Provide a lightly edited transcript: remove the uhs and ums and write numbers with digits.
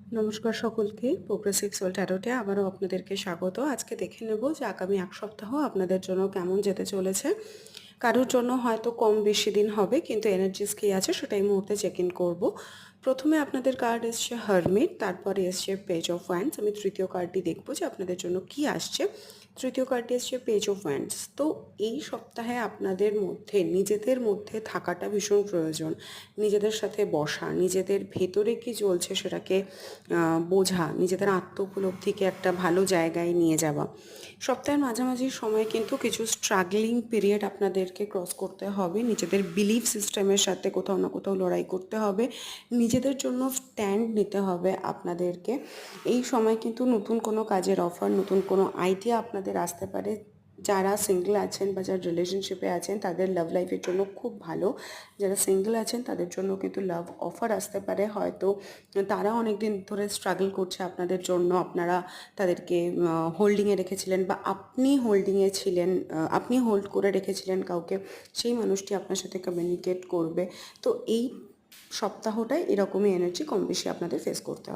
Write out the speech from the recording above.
নমস্কার সকলকে, progressive soul ট্যারোটে আবারও আপনাদেরকে স্বাগত। আজকে দেখে নেব যে আগামী এক সপ্তাহ আপনাদের জন্য কেমন যেতে চলেছে। কারোর জন্য হয়তো কম বেশি দিন হবে, কিন্তু এনার্জিস কী আছে সেটা এই মুহূর্তে চেক ইন করবো। প্রথমে আপনাদের কার্ড এসছে হারমিট, তারপরে এসছে পেজ অফ ওয়ান্ডস। আমি তৃতীয় কার্ডটি দেখবো যে আপনাদের জন্য কি আসছে। তৃতীয় কার্ডটি এসছে পেজ অফ ওয়ান্ডস। তো এই সপ্তাহে আপনাদের মধ্যে নিজেদের মধ্যে থাকাটা ভীষণ প্রয়োজন। নিজেদের সাথে বসা, নিজেদের ভেতরে কি চলছে সেটাকে বোঝা, নিজেদের আত্ম উপলব্ধিকে একটা ভালো জায়গায় নিয়ে যাওয়া। সপ্তাহের মাঝামাঝি সময় কিন্তু কিছু স্ট্রাগলিং পিরিয়ড আপনাদেরকে ক্রস করতে হবে। নিজেদের বিলিফ সিস্টেমের সাথে কোথাও না কোথাও লড়াই করতে হবে, নিজেদের জন্য স্ট্যান্ড নিতে হবে আপনাদেরকে। এই সময় কিন্তু নতুন কোনো কাজের অফার, নতুন কোনো আইডিয়া আপনাদের আসতে পারে। যারা সিঙ্গেল আছেন বা যারা রিলেশনশিপে আছেন তাদের লাভ লাইফের জন্য খুব ভালো। যারা সিঙ্গেল আছেন তাদের জন্য কিন্তু লাভ অফার আসতে পারে। হয়তো তারা অনেক দিন ধরে স্ট্রাগল করছে আপনাদের জন্য, আপনারা তাদেরকে হোল্ডিংয়ে রেখেছিলেন বা আপনি হোল্ডিংয়ে ছিলেন, আপনি হোল্ড করে রেখেছিলেন কাউকে, সেই মানুষটি আপনার সাথে কমিউনিকেট করবে। তো এই সপ্তাহটায় এরকমই এনার্জি কম বেশি আপনাদের ফেস করতে হবে।